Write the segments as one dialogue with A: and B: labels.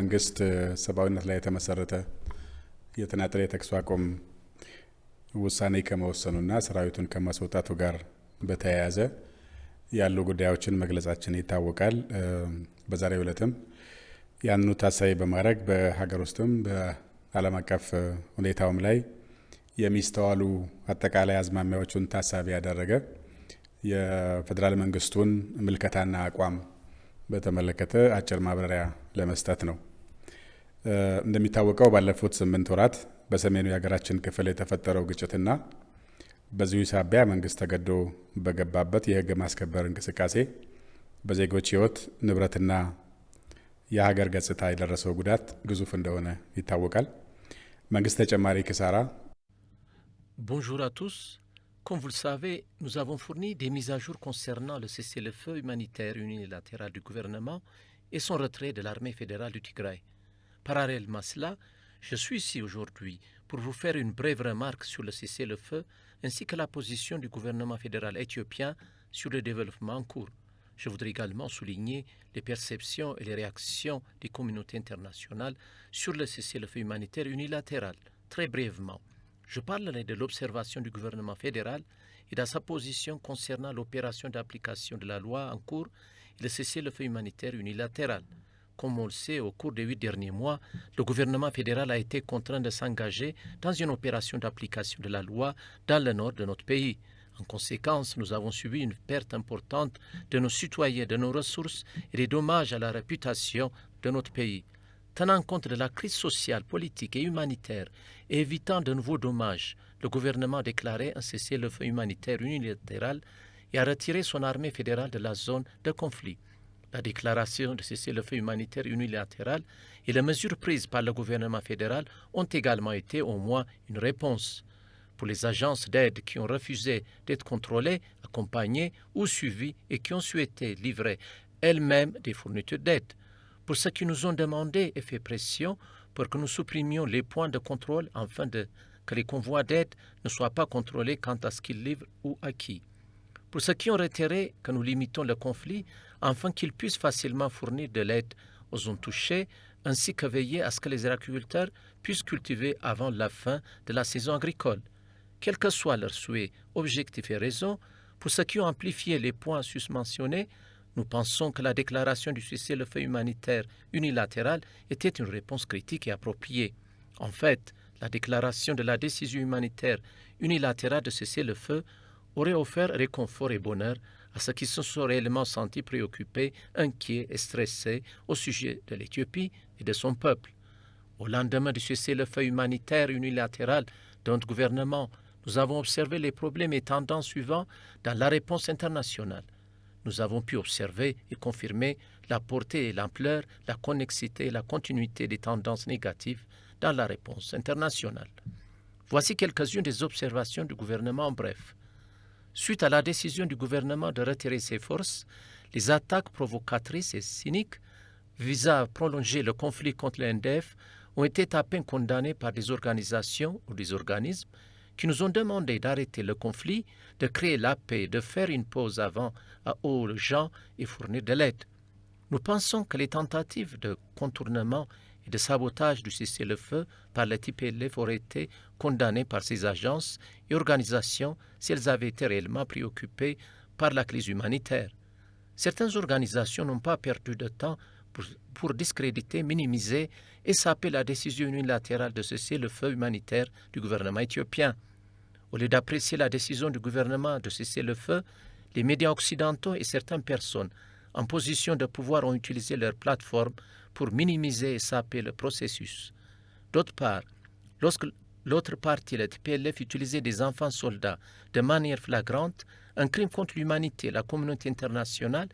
A: መንግስት ሰብአዊነት ላይ የተመሰረተ የተናጠለ የተኩስ አቁም ውሳኔ ከመወሰኑና ሰራዊቱን ከማስወጣቱ ጋር በተያያዘ ያሉ ጉዳዮችን መግለጻችን ይታወቃል። በዛሬው ዕለትም ያንኑ ታሳቢ በማድረግ በሀገር ውስጥም በዓለም አቀፍ ሁኔታውም ላይ የሚስተዋሉ አጠቃላይ አዝማሚያዎችን ታሳቢ ያደረገ የፌዴራል መንግስቱን ምልከታና አቋም በተመለከተ አጭር ማብራሪያ ለመስጠት ነው። እንደሚታወቀው ባለፉት 8 ወራት በሰሜኑ የሀገራችን ክፍል የተፈጠረው ግጭትና በዚሁ ሳቢያ መንግስት ተገዶ በገባበት የህግ ማስከበር እንቅስቃሴ በዜጎች ህይወት፣ ንብረትና የሀገር ገጽታ የደረሰው ጉዳት ግዙፍ እንደሆነ ይታወቃል። መንግስት ተጨማሪ ኪሳራ
B: Bonjour à tous. Comme vous le savez, nous avons fourni des mises à jour concernant le cessez-le-feu humanitaire unilatéral du gouvernement et son retrait de l'armée fédérale du Tigray. Parallèlement à cela, je suis ici aujourd'hui pour vous faire une brève remarque sur le cessez-le-feu ainsi que la position du gouvernement fédéral éthiopien sur le développement en cours. Je voudrais également souligner les perceptions et les réactions des communautés internationales sur le cessez-le-feu humanitaire unilatéral. Très brièvement, je parlerai de l'observation du gouvernement fédéral et de sa position concernant l'opération d'application de la loi en cours et le cessez-le-feu humanitaire unilatéral. Comme on le sait, au cours des 8 derniers mois, le gouvernement fédéral a été contraint de s'engager dans une opération d'application de la loi dans le nord de notre pays. En conséquence, nous avons subi une perte importante de nos citoyens, de nos ressources et des dommages à la réputation de notre pays. Tenant compte de la crise sociale, politique et humanitaire et évitant de nouveaux dommages, le gouvernement a déclaré un cessez-le-feu humanitaire unilatéral et a retiré son armée fédérale de la zone de conflit. La déclaration de cessez-le-feu humanitaire unilatéral et les mesures prises par le gouvernement fédéral ont également été au moins une réponse. Pour les agences d'aide qui ont refusé d'être contrôlées, accompagnées ou suivies et qui ont souhaité livrer elles-mêmes des fournitures d'aide. Pour ceux qui nous ont demandé et fait pression pour que nous supprimions les points de contrôle afin que les convois d'aide ne soient pas contrôlés quant à ce qu'ils livrent ou à qui. Pour ceux qui ont retiré que nous limitons le conflit afin qu'ils puissent facilement fournir de l'aide aux zones touchées, ainsi que veiller à ce que les agriculteurs puissent cultiver avant la fin de la saison agricole. Quel que soit leur souhait, objectif et raison, pour ceux qui ont amplifié les points susmentionnés, nous pensons que la déclaration du cessez-le-feu humanitaire unilatéral était une réponse critique et appropriée. En fait, la déclaration de la décision humanitaire unilatérale de cessez-le-feu aurait offert réconfort et bonheur à ceux qui se sont réellement sentis préoccupés, inquiets et stressés au sujet de l'Éthiopie et de son peuple. Au lendemain du cessez-le-feu humanitaire unilatéral de notre gouvernement, nous avons observé les problèmes et tendances suivants dans la réponse internationale. Nous avons pu observer et confirmer la portée et l'ampleur, la connexité et la continuité des tendances négatives dans la réponse internationale. Voici quelques-unes des observations du gouvernement en bref. Suite à la décision du gouvernement de retirer ses forces, les attaques provocatrices et cyniques visant à prolonger le conflit contre le NDF ont été à peine condamnées par des organisations ou des organismes qui nous ont demandé d'arrêter le conflit, de créer la paix, de faire une pause avant aux gens et fournir de l'aide. Nous pensons que les tentatives de contournement et de sabotage du cessez-le-feu par le TPLF auraient été condamnées par ces agences et organisations si elles avaient été réellement préoccupées par la crise humanitaire. Certaines organisations n'ont pas perdu de temps pour discréditer, minimiser et saper la décision unilatérale de cesser le feu humanitaire du gouvernement éthiopien. Au lieu d'apprécier la décision du gouvernement de cesser le feu, les médias occidentaux et certaines personnes en position de pouvoir ont utilisé leur plateforme pour minimiser et saper le processus. D'autre part, lorsque l'autre partie, le TPLF, utilisait des enfants soldats de manière flagrante, un crime contre l'humanité, la communauté internationale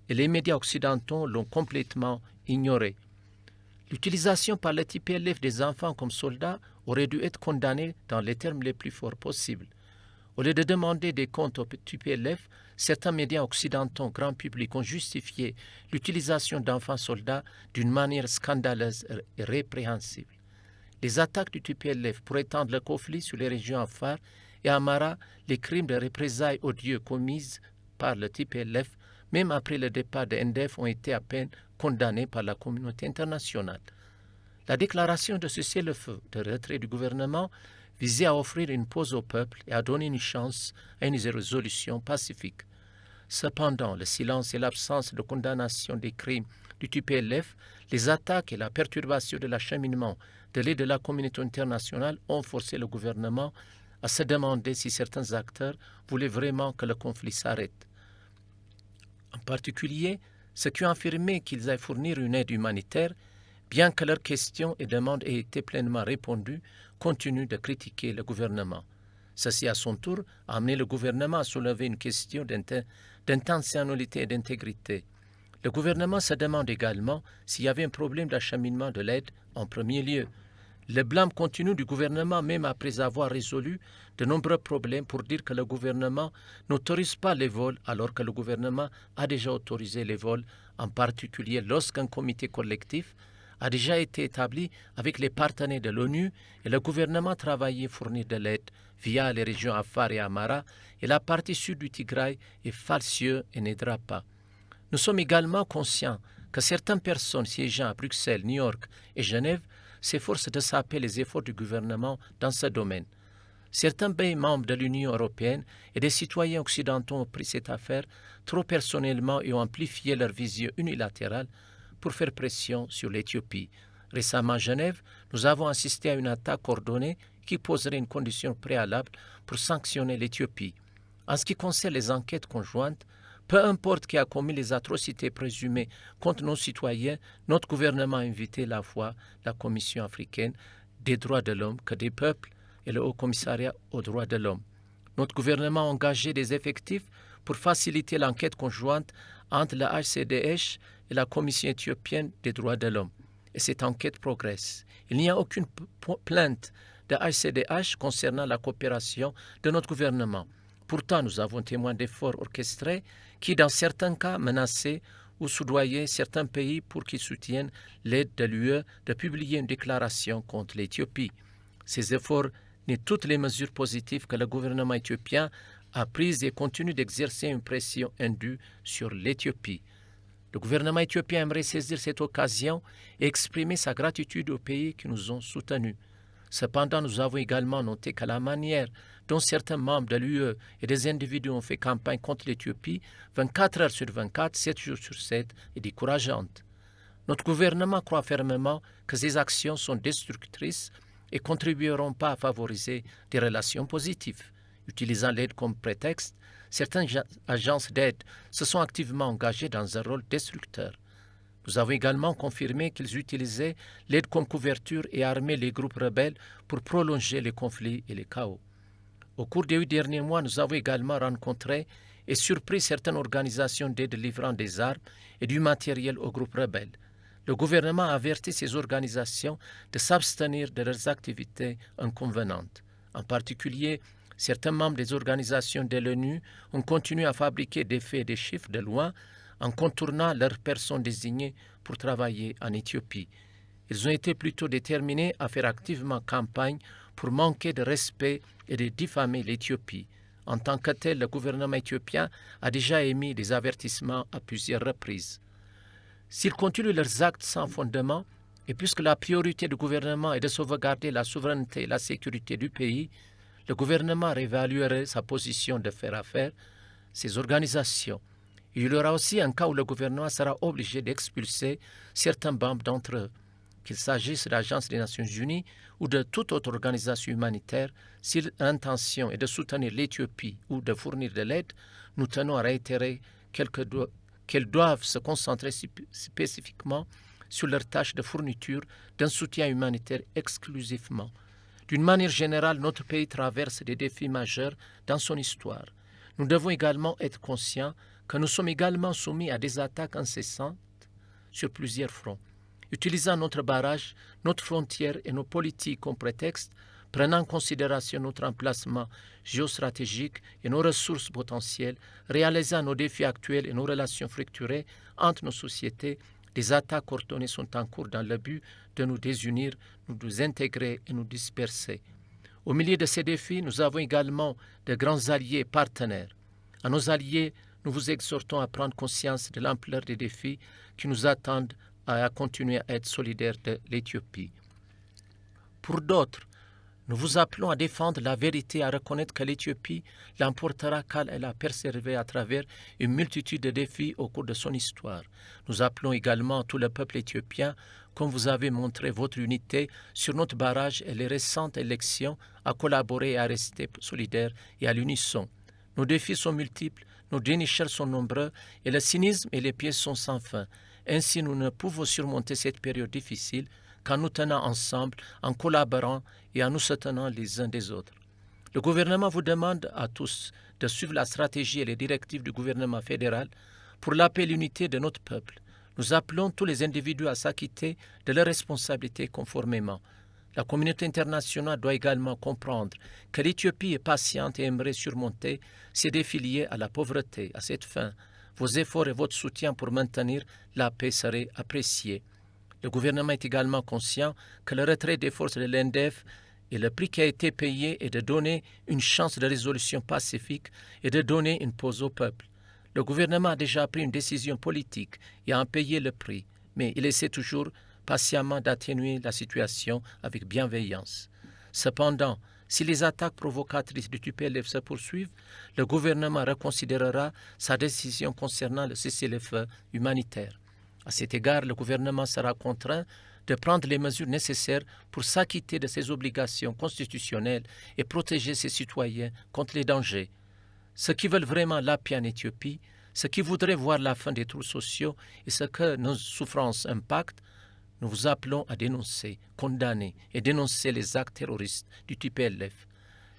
B: et les médias occidentaux l'ont complètement ignoré. L'utilisation par le TPLF des enfants comme soldats aurait dû être condamnée dans les termes les plus forts possibles. Au lieu de demander des comptes au TPLF, certains médias occidentaux grand public ont justifié l'utilisation d'enfants soldats d'une manière scandaleuse et répréhensible. Les attaques du TPLF pour étendre le conflit sur les régions Afar et Amara, les crimes de représailles odieux commis par le TPLF, même après le départ de NDF, ont été à peine condamnés par la communauté internationale. La déclaration de cessez-le-feu, de retrait du gouvernement, visait à offrir une pause au peuple et à donner une chance à une résolution pacifique. Cependant, le silence et l'absence de condamnation des crimes du TPLF, les attaques et la perturbation de l'acheminement de l'aide de la communauté internationale ont forcé le gouvernement à se demander si certains acteurs voulaient vraiment que le conflit s'arrête. En particulier, ceux qui ont affirmé qu'ils allaient fournir une aide humanitaire, bien que leurs questions et demandes aient été pleinement répondues, continuent de critiquer le gouvernement. Ceci, à son tour, a amené le gouvernement à soulever une question d'intentionnalité et d'intégrité. Le gouvernement se demande également s'il y avait un problème d'acheminement de l'aide en premier lieu. Le blâme continue du gouvernement même après avoir résolu de nombreux problèmes pour dire que le gouvernement n'autorise pas les vols alors que le gouvernement a déjà autorisé les vols, en particulier lorsqu'un comité collectif a déjà été établi avec les partenaires de l'ONU et le gouvernement travaillait fournir de l'aide via les régions Afar et Amara et la partie sud du Tigray est falsieux et n'aidera pas. Nous sommes également conscients que certaines personnes siégeant à Bruxelles, New York et Genève s'efforcent de saper les efforts du gouvernement dans ce domaine. Certains pays membres de l'Union européenne et des citoyens occidentaux ont pris cette affaire trop personnellement et ont amplifié leur vision unilatérale pour faire pression sur l'Éthiopie. Récemment à Genève, nous avons assisté à une attaque coordonnée qui poserait une condition préalable pour sanctionner l'Éthiopie. En ce qui concerne les enquêtes conjointes, peu importe qui a commis les atrocités présumées contre nos citoyens, notre gouvernement a invité à la fois la Commission africaine des droits de l'homme que des peuples et le Haut Commissariat aux droits de l'homme. Notre gouvernement a engagé des effectifs pour faciliter l'enquête conjointe entre la HCDH et la Commission éthiopienne des droits de l'homme. Et cette enquête progresse. Il n'y a aucune plainte de HCDH concernant la coopération de notre gouvernement. Pourtant, nous avons témoin d'efforts orchestrés qui, dans certains cas, menaçaient ou soudoyaient certains pays pour qu'ils soutiennent l'aide de l'UE de publier une déclaration contre l'Éthiopie. Ces efforts nient toutes les mesures positives que le gouvernement éthiopien a prises et continue d'exercer une pression indue sur l'Éthiopie. Le gouvernement éthiopien aimerait saisir cette occasion et exprimer sa gratitude aux pays qui nous ont soutenus. Cependant, nous avons également noté que la manière dont certains membres de l'UE et des individus ont fait campagne contre l'Éthiopie 24 heures sur 24, 7 jours sur 7 est décourageante. Notre gouvernement croit fermement que ces actions sont destructrices et contribueront pas à favoriser des relations positives. Utilisant l'aide comme prétexte, certaines agences d'aide se sont activement engagées dans un rôle destructeur. Nous avons également confirmé qu'ils utilisaient l'aide comme couverture et armaient les groupes rebelles pour prolonger les conflits et les chaos. Au cours des 8 derniers mois, nous avons également rencontré et surpris certaines organisations d'aide livrant des armes et du matériel aux groupes rebelles. Le gouvernement a averti ces organisations de s'abstenir de leurs activités inconvenantes. En particulier, certains membres des organisations de l'ONU ont continué à fabriquer des faits et des chiffres de loin en contournant leurs personnes désignées pour travailler en Éthiopie. Ils ont été plutôt déterminés à faire activement campagne pour manquer de respect et de diffamer l'Éthiopie. En tant que tel, le gouvernement éthiopien a déjà émis des avertissements à plusieurs reprises. S'ils continuent leurs actes sans fondement, et puisque la priorité du gouvernement est de sauvegarder la souveraineté et la sécurité du pays, le gouvernement réévaluerait sa position de faire affaire ces organisations. Il y aura aussi un cas où le gouvernement sera obligé d'expulser certains membres d'entre eux. Qu'il s'agisse de l'Agence des Nations Unies ou de toute autre organisation humanitaire, si l'intention est de soutenir l'Éthiopie ou de fournir de l'aide, nous tenons à réitérer qu'elles doivent se concentrer spécifiquement sur leur tâche de fourniture d'un soutien humanitaire exclusivement. D'une manière générale, notre pays traverse des défis majeurs dans son histoire. Nous devons également être conscients que nous sommes également soumis à des attaques incessantes sur plusieurs fronts. Utilisant notre barrage, notre frontière et nos politiques comme prétexte, prenant en considération notre emplacement géostratégique et nos ressources potentielles, réalisant nos défis actuels et nos relations fracturées entre nos sociétés, des attaques coordonnées sont en cours dans le but de nous désunir, nous désintégrer et nous disperser. Au milieu de ces défis, nous avons également de grands alliés partenaires. À nos alliés, nous vous exhortons à prendre conscience de l'ampleur des défis qui nous attendent à continuer à être solidaire de l'Éthiopie. Pour d'autres, nous vous appelons à défendre la vérité, à reconnaître que l'Éthiopie l'emportera car elle a persévéré à travers une multitude de défis au cours de son histoire. Nous appelons également tout le peuple éthiopien, comme vous avez montré votre unité sur notre barrage et les récentes élections, à collaborer et à rester solidaires et à l'unisson. Nos défis sont multiples, nos dénicheurs sont nombreux et le cynisme et les pièges sont sans fin. Ainsi, nous ne pouvons surmonter cette période difficile qu'en nous tenant ensemble, en collaborant et en nous soutenant les uns des autres. Le gouvernement vous demande à tous de suivre la stratégie et les directives du gouvernement fédéral pour la paix et l'unité de notre peuple. Nous appelons tous les individus à s'acquitter de leurs responsabilités conformément. La communauté internationale doit également comprendre que l'Éthiopie est patiente et aimerait surmonter ses défis liés à la pauvreté. À cette fin, vos efforts et votre soutien pour maintenir la paix seraient appréciés. Le gouvernement est également conscient que le retrait des forces de l'NDF et le prix qui a été payé est de donner une chance de résolution pacifique et de donner une pause au peuple. Le gouvernement a déjà pris une décision politique et a en payé le prix, mais il essaie toujours patiemment d'atténuer la situation avec bienveillance. Cependant, si les attaques provocatrices du TPLF se poursuivent, le gouvernement reconsidérera sa décision concernant le cessez-le-feu humanitaire. À cet égard, le gouvernement sera contraint de prendre les mesures nécessaires pour s'acquitter de ses obligations constitutionnelles et protéger ses citoyens contre les dangers. Ceux qui veulent vraiment la paix en Éthiopie, ceux qui voudraient voir la fin des troubles sociaux et ce que nos souffrances impactent, nous vous appelons à dénoncer, condamner et dénoncer les actes terroristes du TPLF.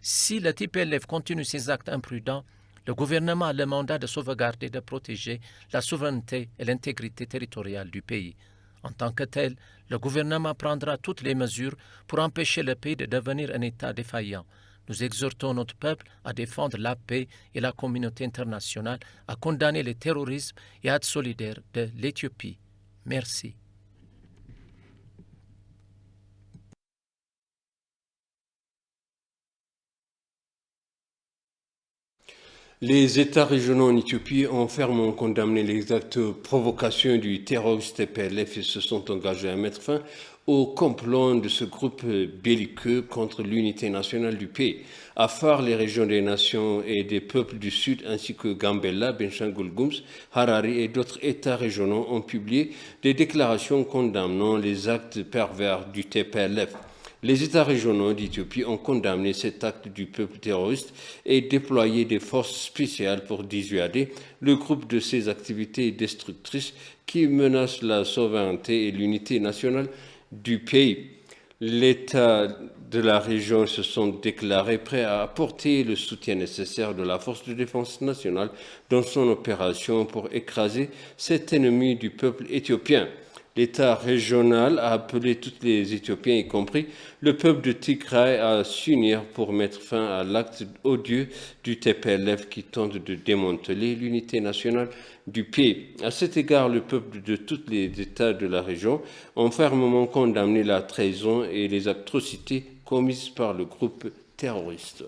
B: Si le TPLF continue ses actes imprudents, le gouvernement a le mandat de sauvegarder et de protéger la souveraineté et l'intégrité territoriale du pays. En tant que tel, le gouvernement prendra toutes les mesures pour empêcher le pays de devenir un État défaillant. Nous exhortons notre peuple à défendre la paix et la communauté internationale, à condamner le terrorisme et à être solidaire de l'Éthiopie. Merci.
C: Les États régionaux en Éthiopie ont fermement condamné les actes de provocation du terroriste TPLF et se sont engagés à mettre fin au complot de ce groupe belliqueux contre l'unité nationale du pays. Afar, les régions des nations et des peuples du Sud, ainsi que Gambella, Benshangul-Gums, Harari et d'autres États régionaux ont publié des déclarations condamnant les actes pervers du TPLF. Les États régionaux d'Éthiopie ont condamné cet acte du peuple terroriste et déployé des forces spéciales pour dissuader le groupe de ces activités destructrices qui menacent la souveraineté et l'unité nationale du pays. L'État de la région se sont déclarés prêts à apporter le soutien nécessaire de la force de défense nationale dans son opération pour écraser cet ennemi du peuple éthiopien. L'État régional a appelé tous les Éthiopiens, y compris le peuple de Tigray, à s'unir pour mettre fin à l'acte odieux du TPLF qui tente de démanteler l'unité nationale du pays. À cet égard, le peuple de tous les États de la région ont fermement condamné la trahison et les atrocités commises par le groupe terroriste.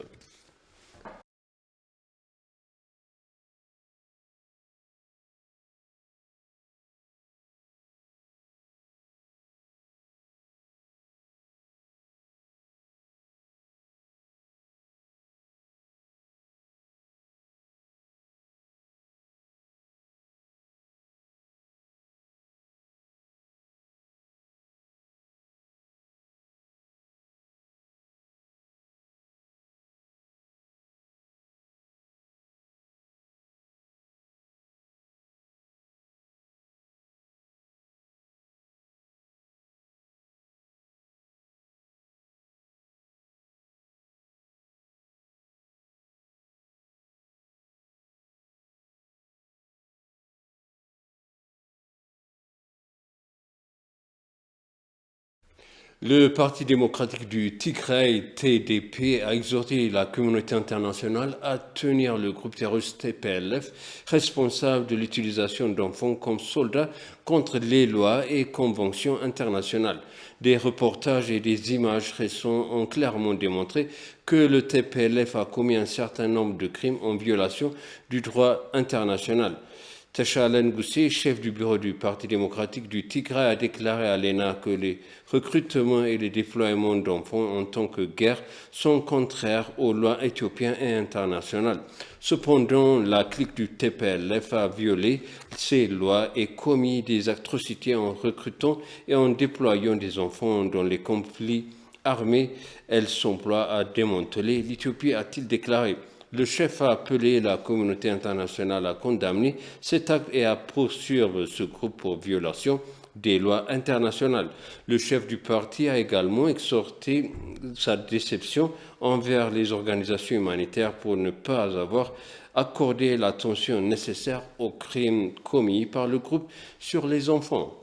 C: Le Parti démocratique du Tigray, TDP, a exhorté la communauté internationale à tenir le groupe terroriste TPLF responsable de l'utilisation d'enfants comme soldats contre les lois et conventions internationales. Des reportages et des images récents ont clairement démontré que le TPLF a commis un certain nombre de crimes en violation du droit international. Teshalen Goussi, chef du bureau du Parti démocratique du Tigray, a déclaré à l'ENA que les recrutements et les déploiements d'enfants en tant que guerre sont contraires aux lois éthiopiennes et internationales. Cependant, la clique du TPLF a violé ces lois et commis des atrocités en recrutant et en déployant des enfants dans les conflits armés. Elle s'emploie à démanteler l'Éthiopie, a-t-il déclaré. Le chef a appelé la communauté internationale à condamner cet acte et à poursuivre ce groupe pour violation des lois internationales. Le chef du parti a également exhorté sa déception envers les organisations humanitaires pour ne pas avoir accordé l'attention nécessaire aux crimes commis par le groupe sur les enfants.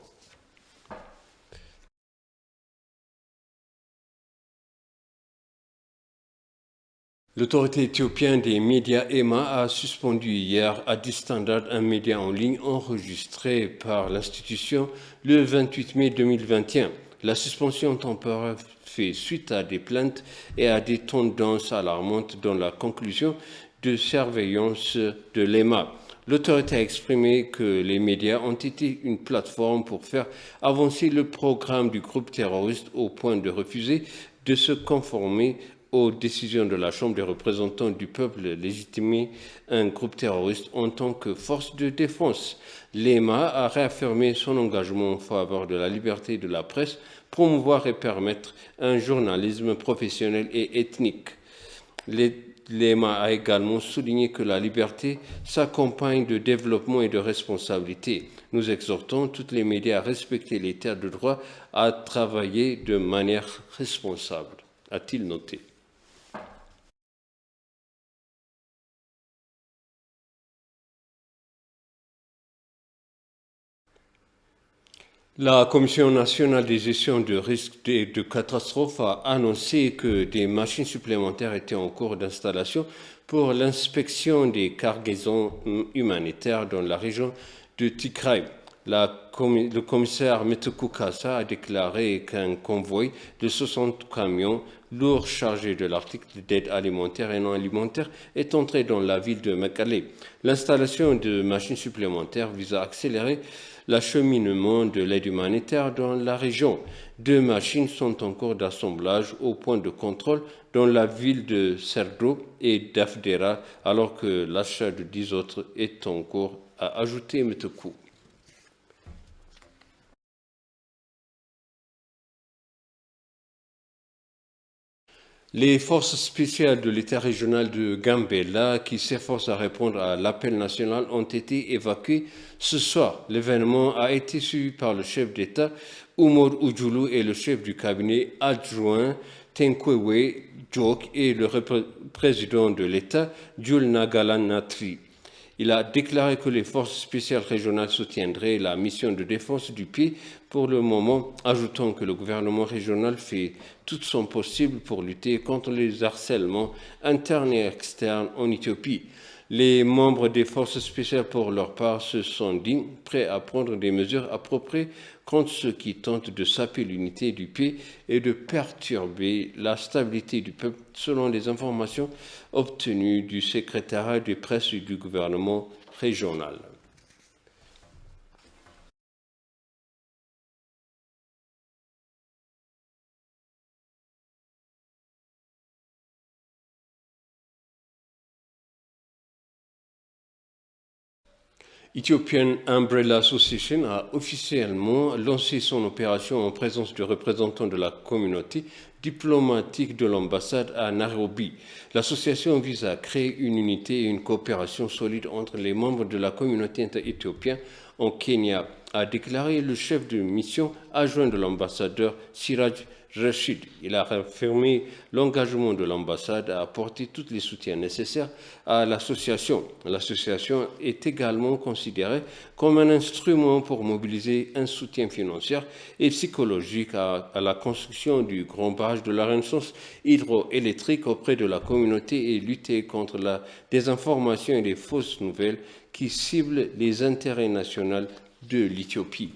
C: L'autorité éthiopienne des médias EMA a suspendu hier Addis Standard, un média en ligne enregistré par l'institution le 28 mai 2021. La suspension temporaire fait suite à des plaintes et à des tendances alarmantes dans la conclusion de surveillance de l'EMA. L'autorité a exprimé que les médias ont été une plateforme pour faire avancer le programme du groupe terroriste au point de refuser de se conformer aux décisions de la Chambre des représentants du peuple légitimé un groupe terroriste en tant que force de défense. L'EMA a réaffirmé son engagement en faveur de la liberté de la presse, promouvoir et permettre un journalisme professionnel et ethnique. L'EMA a également souligné que la liberté s'accompagne de développement et de responsabilité. Nous exhortons tous les médias à respecter l'état de droit, à travailler de manière responsable, a-t-il noté. La Commission nationale de gestion de risques et de catastrophes a annoncé que des machines supplémentaires étaient en cours d'installation pour l'inspection des cargaisons humanitaires dans la région de Tigray. Le commissaire Meteku Kassa a déclaré qu'un convoi de 60 camions lourds chargés de l'article d'aide alimentaire et non alimentaire est entré dans la ville de Mekelle. L'installation de machines supplémentaires vise à accélérer l'acheminement de l'aide humanitaire dans la région. 2 machines sont en cours d'assemblage au point de contrôle dans la ville de Serdo et d'Afdera, alors que l'achat de 10 autres est en cours, a ajouté Meteku. Les forces spéciales de l'État régional de Gambela, qui s'efforcent à répondre à l'appel national, ont été évacuées ce soir. L'événement a été suivi par le chef d'État, Umar Ujulu, et le chef du cabinet adjoint, Tenkwewe Djok, et le président de l'État, Jules Nagalan Natri. Il a déclaré que les forces spéciales régionales soutiendraient la mission de défense du pays pour le moment, ajoutant que le gouvernement régional fait tout son possible pour lutter contre les harcèlements internes et externes en Éthiopie. Les membres des forces spéciales, pour leur part, se sont dit prêts à prendre des mesures appropriées contre ceux qui tentent de saper l'unité du pays et de perturber la stabilité du peuple, selon les informations obtenues du secrétariat de presse du gouvernement régional. Ethiopian Umbrella Association a officiellement lancé son opération en présence de représentants de la communauté diplomatique de l'ambassade à Nairobi. L'association vise à créer une unité et une coopération solide entre les membres de la communauté éthiopienne en Kenya, a déclaré le chef de mission adjoint de l'ambassadeur Siraj Rashid. Il a réaffirmé l'engagement de l'ambassade à apporter tous les soutiens nécessaires à l'association. L'association est également considérée comme un instrument pour mobiliser un soutien financier et psychologique à la construction du grand barrage de la Renaissance hydroélectrique auprès de la communauté et lutter contre la désinformation et les fausses nouvelles qui ciblent les intérêts nationaux de l'Éthiopie.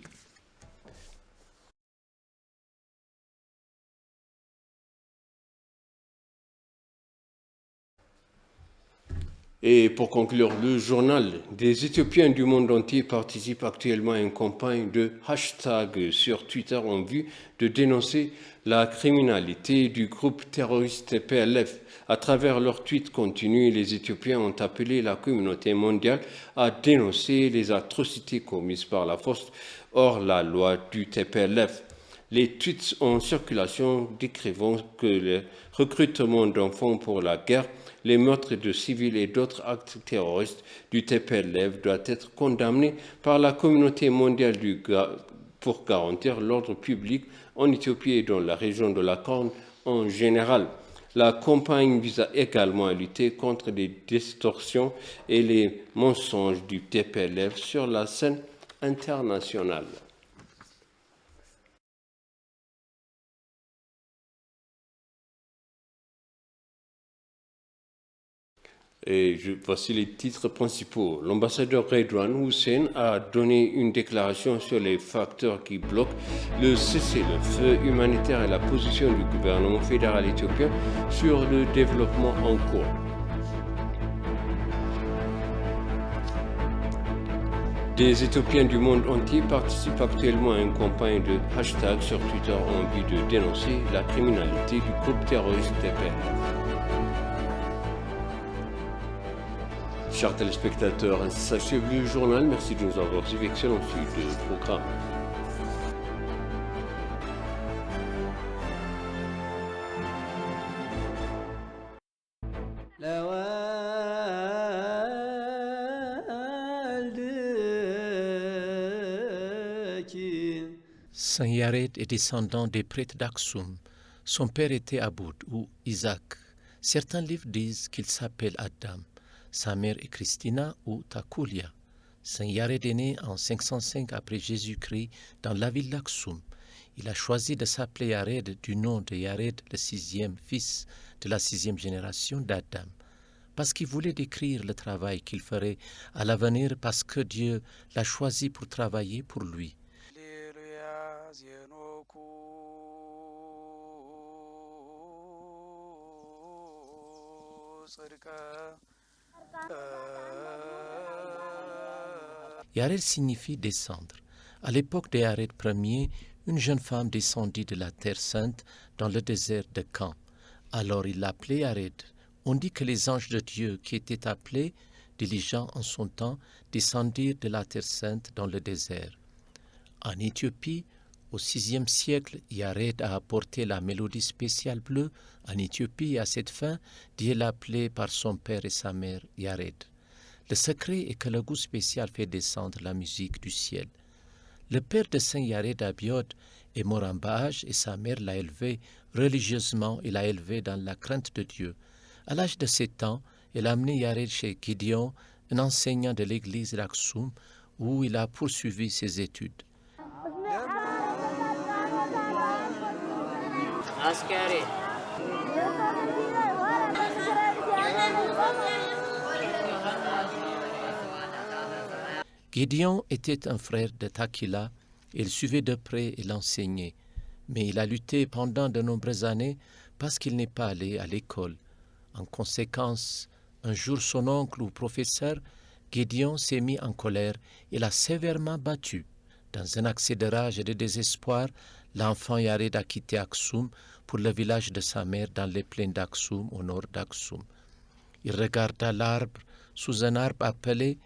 C: Et pour conclure, le journal des Éthiopiens du monde entier participe actuellement à une campagne de hashtag sur Twitter en vue de dénoncer la criminalité du groupe terroriste TPLF. À travers leurs tweets continus, les Éthiopiens ont appelé la communauté mondiale à dénoncer les atrocités commises par la force hors la loi du TPLF. Les tweets en circulation décrivant que le recrutement d'enfants pour la guerre, les meurtres de civils et d'autres actes terroristes du TPLF doivent être condamnés par la communauté mondiale pour garantir l'ordre public en Éthiopie et dans la région de la Corne en général. La campagne vise également à lutter contre les distorsions et les mensonges du TPLF sur la scène internationale. Et voici les titres principaux. L'ambassadeur Redouane Hussein a donné une déclaration sur les facteurs qui bloquent le cessez-le-feu humanitaire et la position du gouvernement fédéral éthiopien sur le développement en cours. Des Éthiopiens du monde entier participent actuellement à une campagne de hashtag sur Twitter en vue de dénoncer la criminalité du groupe terroriste TPLF. Chers téléspectateurs, ainsi s'achève le journal. Merci de nous avoir suivis. Excellent suite de programme.
B: Saint Yared est descendant des prêtres d'Aksum. Son père était Aboud ou Isaac. Certains livres disent qu'il s'appelle Adam. Sa mère est Christina ou Takulia. Saint Yared est né en 505 après Jésus-Christ dans la ville d'Aksum. Il a choisi de s'appeler Yared du nom de Yared, le sixième fils de la sixième génération d'Adam, parce qu'il voulait décrire le travail qu'il ferait à l'avenir, parce que Dieu l'a choisi pour travailler pour lui. Yared signifie descendre. À l'époque de Yared Ier, une jeune femme descendit de la Terre Sainte dans le désert de Can. Alors il l'appelait Yared. On dit que les anges de Dieu qui étaient appelés, diligents en son temps, descendirent de la Terre Sainte dans le désert. En Éthiopie, au VIe siècle, Yared a apporté la mélodie spéciale bleue en Éthiopie et à cette fin, Dieu l'a appelé par son père et sa mère Yared. Le secret est que le goût spécial fait descendre la musique du ciel. Le père de Saint Yared Abiod est mort en bas âge et sa mère l'a élevé religieusement et l'a élevé dans la crainte de Dieu. À l'âge de 7 ans, elle a amené Yared chez Gideon, un enseignant de l'église d'Aksum, où il a poursuivi ses études. Gideon était un frère de Takila, il suivait de près et l'enseignait, mais il a lutté pendant de nombreuses années parce qu'il n'est pas allé à l'école. En conséquence, un jour son oncle ou professeur, Gideon s'est mis en colère et l'a sévèrement battu. Dans un accès de rage et de désespoir, l'enfant Yared a quitté Aksum pour le village de sa mère dans les plaines d'Aksum, au nord d'Aksum. Il regarda l'arbre sous un arbre appelé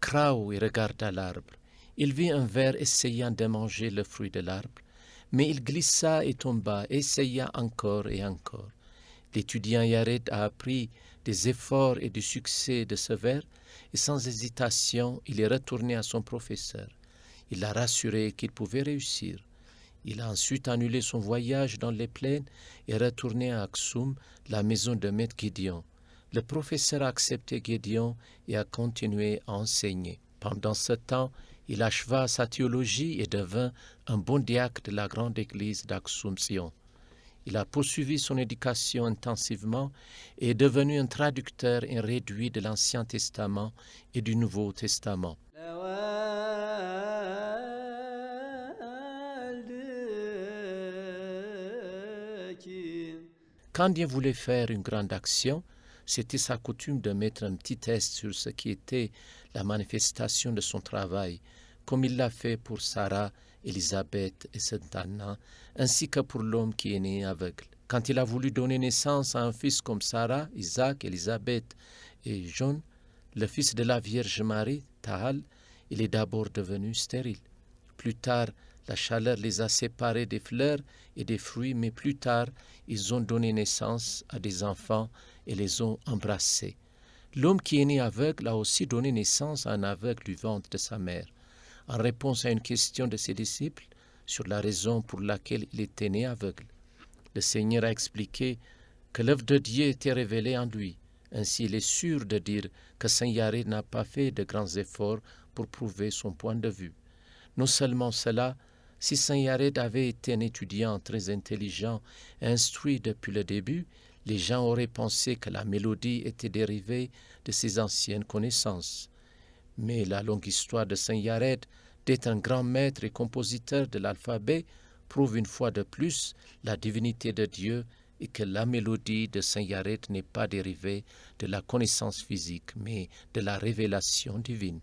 B: Krau et regarda l'arbre. Il vit un ver essayant de manger le fruit de l'arbre, mais il glissa et tomba, essaya encore et encore. L'étudiant Yared a appris des efforts et du succès de ce ver, et sans hésitation, il est retourné à son professeur. Il l'a rassuré qu'il pouvait réussir. Il a ensuite annulé son voyage dans les plaines et retourné à Aksum, la maison de Maître Gideon. Le professeur a accepté Gideon et a continué à enseigner. Pendant ce temps, il acheva sa théologie et devint un bon diacre de la grande église d'Aksum-Sion. Il a poursuivi son éducation intensivement et est devenu un traducteur et réduit de l'Ancien Testament et du Nouveau Testament. Quand Dieu voulait faire une grande action, c'était sa coutume de mettre un petit test sur ce qui était la manifestation de son travail, comme il l'a fait pour Sarah, Élisabeth et Sainte Anna, ainsi que pour l'homme qui est né aveugle. Quand il a voulu donner naissance à un fils comme Sarah, Isaac, Élisabeth et John, le fils de la Vierge Marie, Tahal, il est d'abord devenu stérile. Plus tard, la chaleur les a séparés des fleurs et des fruits, mais plus tard, ils ont donné naissance à des enfants et les ont embrassés. L'homme qui est né aveugle a aussi donné naissance à un aveugle du ventre de sa mère. En réponse à une question de ses disciples sur la raison pour laquelle il était né aveugle, le Seigneur a expliqué que l'œuvre de Dieu était révélée en lui. Ainsi, il est sûr de dire que Saint Yared n'a pas fait de grands efforts pour prouver son point de vue. Non seulement cela, si Saint Yared avait été un étudiant très intelligent et instruit depuis le début, les gens auraient pensé que la mélodie était dérivée de ses anciennes connaissances. Mais la longue histoire de Saint Yared, d'être un grand maître et compositeur de l'alphabet, prouve une fois de plus la divinité de Dieu et que la mélodie de Saint Yared n'est pas dérivée de la connaissance physique, mais de la révélation divine.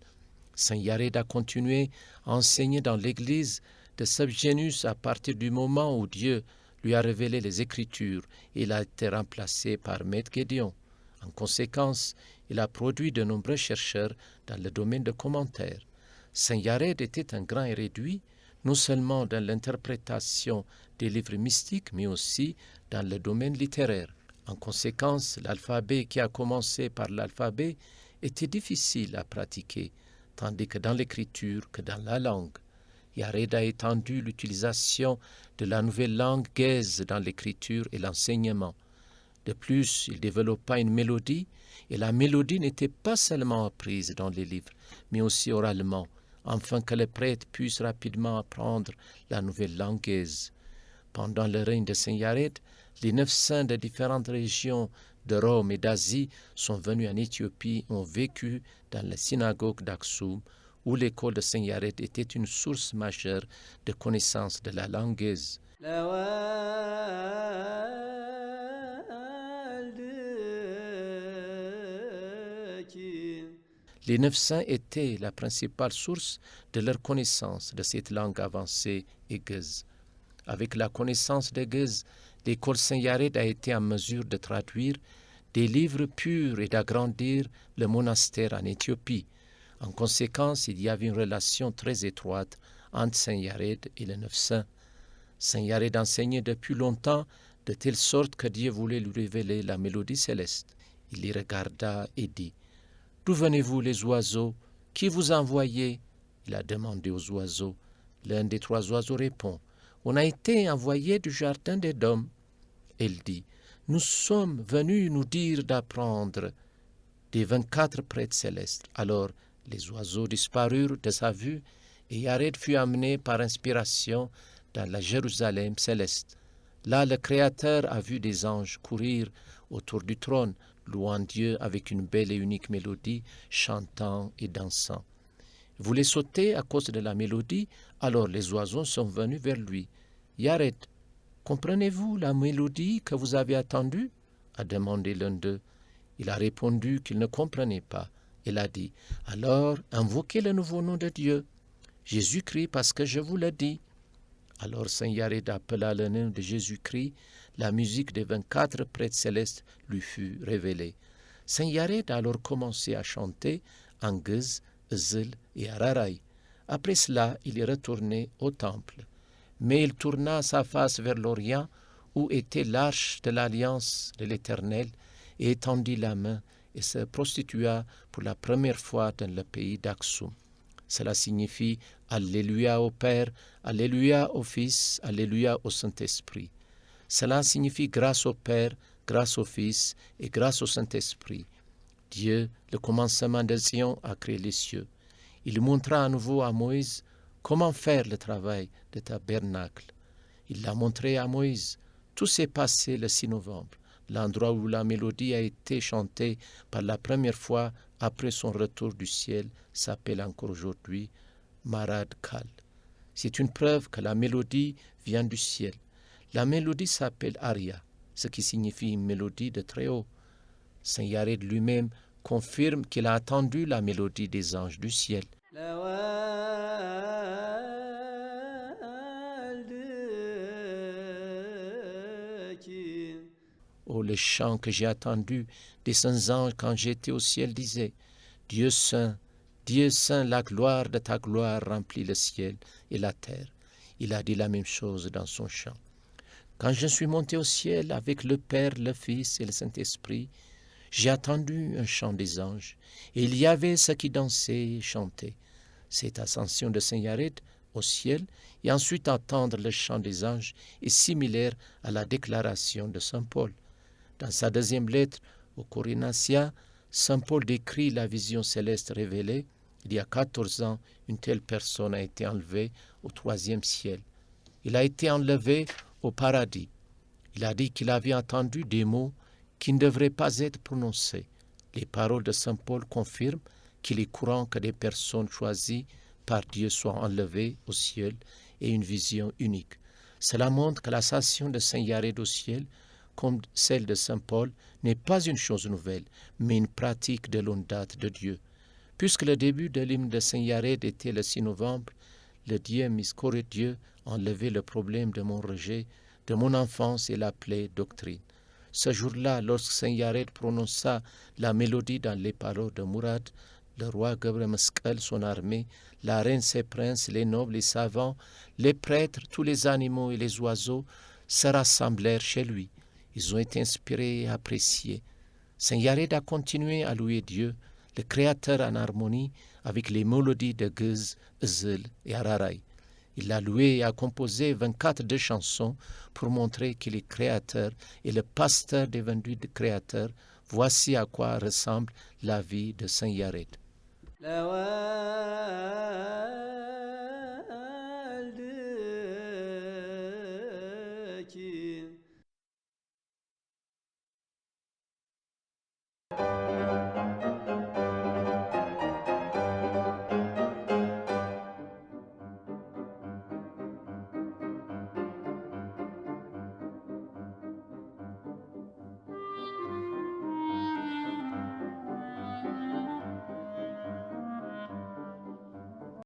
B: Saint Yared a continué à enseigner dans l'Église de Sabgenius à partir du moment où Dieu lui a révélé les Écritures et il a été remplacé par Maître Gédéon. En conséquence, il a produit de nombreux chercheurs dans le domaine de commentaires. Saint Yared était un grand érudit, non seulement dans l'interprétation des livres mystiques, mais aussi dans le domaine littéraire. En conséquence, l'alphabet qui a commencé par l'alphabet était difficile à pratiquer, tandis que dans l'écriture que dans la langue. Yared a étendu l'utilisation de la nouvelle langue gaise dans l'écriture et l'enseignement. De plus, il développa une mélodie, et la mélodie n'était pas seulement apprise dans les livres, mais aussi oralement, afin que les prêtres puissent rapidement apprendre la nouvelle langue gaise. Pendant le règne de Saint Yared, les 9 saints de différentes régions de Rome et d'Asie sont venus en Éthiopie et ont vécu dans la synagogue d'Aksum, où l'école de Saint Yared était une source majeure de connaissance de la langue gaise. Les 9 saints étaient la principale source de leur connaissance de cette langue avancée et gaise. Avec la connaissance de gaise, l'école Saint Yared a été en mesure de traduire des livres purs et d'agrandir le monastère en Éthiopie. En conséquence, il y avait une relation très étroite entre Saint Yared et les 9 saints. Saint Yared enseignait depuis longtemps de telle sorte que Dieu voulait lui révéler la mélodie céleste. Il les regarda et dit: « D'où venez-vous les oiseaux? Qui vous a envoyé ?» Il a demandé aux oiseaux. L'un des 3 oiseaux répond: « On a été envoyé du jardin d'Édom. » Elle dit: « Nous sommes venus nous dire d'apprendre des 24 prêtres célestes. » Alors les oiseaux disparurent de sa vue et Yared fut amené par inspiration dans la Jérusalem céleste. Là, le Créateur a vu des anges courir autour du trône, louant Dieu avec une belle et unique mélodie, chantant et dansant. Il voulait sauter à cause de la mélodie, alors les oiseaux sont venus vers lui. « Yared, comprenez-vous la mélodie que vous avez attendue ?» a demandé l'un d'eux. Il a répondu qu'il ne comprenait pas. Il a dit: « Alors, invoquez le nouveau nom de Dieu, Jésus-Christ, parce que je vous le dis. » Alors Saint Yared appela le nom de Jésus-Christ. La musique des 24 prêtres célestes lui fut révélée. Saint Yared a alors commencé à chanter en Gez, Ezel et Ararai. Après cela, il est retourné au temple. Mais il tourna sa face vers l'Orient, où était l'arche de l'alliance de l'Éternel, et étendit la main et se prostiva pour la première fois dans le pays d'Aksum. Cela signifie « Alléluia au Père, Alléluia au Fils, Alléluia au Saint-Esprit ». Cela signifie grâce au Père, grâce au Fils et grâce au Saint-Esprit. Dieu, le commencement de Zion, a créé les cieux. Il montra à nouveau à Moïse comment faire le travail de tabernacle. Il l'a montré à Moïse. Tout s'est passé le 6 novembre, l'endroit où la mélodie a été chantée par la première fois après son retour du ciel s'appelle encore aujourd'hui Marad Kal. C'est une preuve que la mélodie vient du ciel. La mélodie s'appelle Aria, ce qui signifie une mélodie de très haut. Saint Yared lui-même confirme qu'il a entendu la mélodie des anges du ciel. Oh, le chant que j'ai entendu des saints anges quand j'étais au ciel disait: Dieu saint, la gloire de ta gloire remplit le ciel et la terre. Il a dit la même chose dans son chant. Quand je suis monté au ciel avec le Père, le Fils et le Saint-Esprit, j'ai entendu un chant des anges, et il y avait ceux qui dansaient et chantaient. Cette ascension de Saint Yared au ciel, et ensuite entendre le chant des anges, est similaire à la déclaration de Saint Paul. Dans sa deuxième lettre aux Corinthiens, Saint Paul décrit la vision céleste révélée. Il y a 14 ans, une telle personne a été enlevée au 3e ciel. Il a été enlevé au paradis. Il a dit qu'il avait entendu des mots qui ne devraient pas être prononcés. Les paroles de Saint Paul confirment qu'il est courant que des personnes choisies par Dieu soient enlevées au ciel et une vision unique. Cela montre que l'ascension de Saint Yared au ciel, comme celle de Saint Paul, n'est pas une chose nouvelle, mais une pratique de longue date de Dieu. Puisque le début de l'hymne de Saint Yared était le 6 novembre, le Dieu miséricordieux a enlevé le problème de mon rejet, de mon enfance et l'appelait doctrine. Ce jour-là, lorsque Saint Yared prononça la mélodie dans les paroles de Mourad, le roi Gebre Meskel, son armée, la reine, ses princes, les nobles, les savants, les prêtres, tous les animaux et les oiseaux se rassemblèrent chez lui. Ils ont été inspirés et appréciés. Saint Yared a continué à louer Dieu, le Créateur en harmonie avec les mélodies de Guz, Ezel et Araray. Il a loué et a composé 24 de chansons pour montrer qu'il est Créateur et le pasteur devenu de Créateur. Voici à quoi ressemble la vie de Saint Yared.